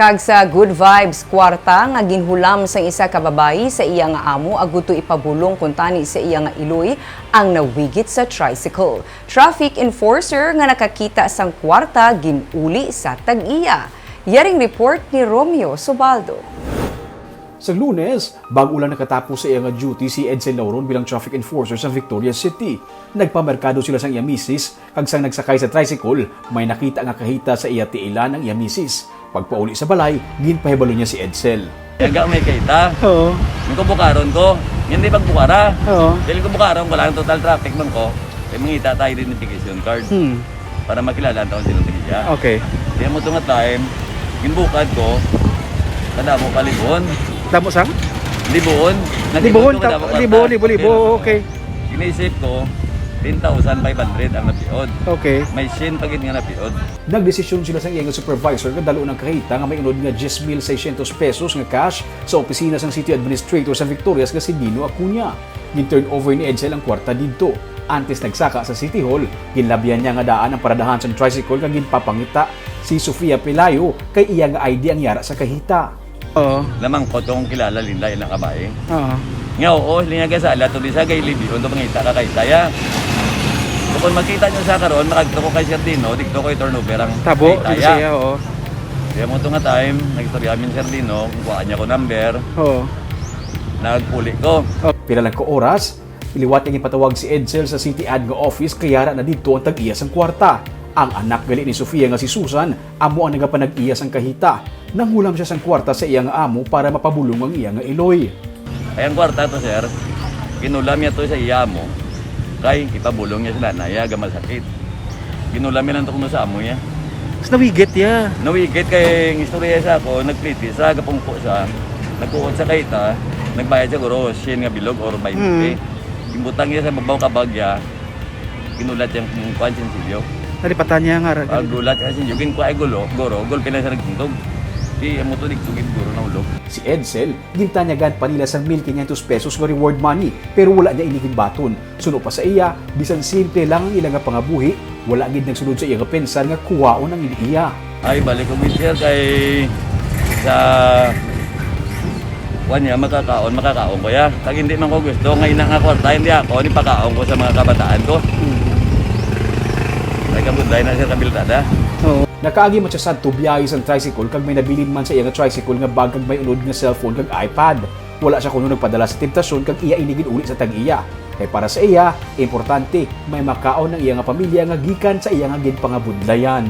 Kag sa Good Vibes kwarta nga ginhulam sang isa ka babayi sa iya nga amo aguto ipabulong kuntani sa iya nga iloy ang nawigit sa tricycle. Traffic enforcer nga nakakita sang kwarta ginuli sa tag-iya. Yaring report ni Romeo Subaldo. Sa Lunes, bago lang nakatapos sa iyang duty si Edsel Lauron bilang traffic enforcer sa Victoria City. Nagpamerkado sila sang iya misis, kag sang nagsakay sa tricycle, may nakita nga kahita sa iya tiilan ang iya misis. Pagpauli sa balay, ginpahibalo niya si Edsel. Hanggang may kita. Oo. Yung kubukaron ko, hindi pagbukara. Oo. Dahil kubukaron ko lang total traffic man ko, ay mangita tayo identification card. Para makilala taon silang tigilya. Okay. Kaya mo itong time, ginbukad ko, kada mo palibon. Damo sang? Libon. Libo. Okay. Inisip ko, 10,500 ang napiod. Okay. May sin pagid nga napiod. Nagdesisyon sila sa iyang supervisor nga dalo ng kahita nga may unod nga 10,600 pesos nga cash sa opisina sang City Administrator sa Victorias nga si Dino Acuña. Gin-turn over ni Edsel ang kwarta didto. Antes nagsaka sa City Hall, ginlabyan niya nga daan ang paradahan sa tricycle nga ginpapangita si Sofia Pelayo kay iya nga ID ang yara sa kahita. Oo. Lamang ko itong kilala linda ilang kabae. Oo. Nga oo, linyaga sa ala, tuloy sa kay Libby, ito mangita ka kay Taya. Kung magkita nyo sa karon, makagto ko kay Sir Dino, dito ko turnover ang Tabo, kay dito Taya. siya, oo. Kaya mo ito nga time, nagtorya amin Sir Dino, kuhaan niya ko number, Oo. nagpuli ko. Pila lang ko oras, iliwat nga ipatawag si Edsel sa City Ad nga office kaya na dito ang tag-iya sang kwarta. Ang anak gali ni Sofia nga si Susan, amo ang nagapanag-iya sang kahita. Nanghulam siya sang kwarta sa iya nga amo para mapabulong ang iya nga iloy. Ay ang kwarta to sir, ginulam niya to sa iya mo, kay ipabulong niya sila, naya gamal sakit. Ginulam niya lang to kuno sa amo niya. Mas nawigit ya. Nawigit kay istorya sa ako, nagpliti sa gapungko sa, nagkuot sa kahita, nagbayad siya guro, sin nga bilog or 20. Imbutang niya sa babaw kabagya, ginulat yung kuan sinsilyo. Nalipatan niya nga. Paggulat kasi yung kuha ay golo, gol pinasa nagtungtog. Di amo to digtugid guro na ulog. Si Edsel, gintanyagan pa nila sa 1,500 pesos nga reward money pero wala niya iniging baton. Suno pa sa iya, bisan simple lang ang ilang nga pangabuhi, wala gid nagsunod sa iya nga pensar nga kuwaon ang iya. Ay balik ko sir kay sa niya makakaon ko ya. Pag hindi man ko gusto, ngayon nga kwarta, hindi ako, pakaon ko sa mga kabataan ko. Ay kabudlay na siya kabiltada. Oo. Nakaagi man siya sa biyahe sa tricycle kag may nabilin man sa iya nga tricycle nga bag kag may unod nga cellphone kag iPad. Wala siya kuno nagpadala sa temptasyon kag iya inigid uli sa tag-iya. Kay para sa iya, importante may makaon ng iya nga pamilya nga gikan sa iya nga ginpangabudlayan.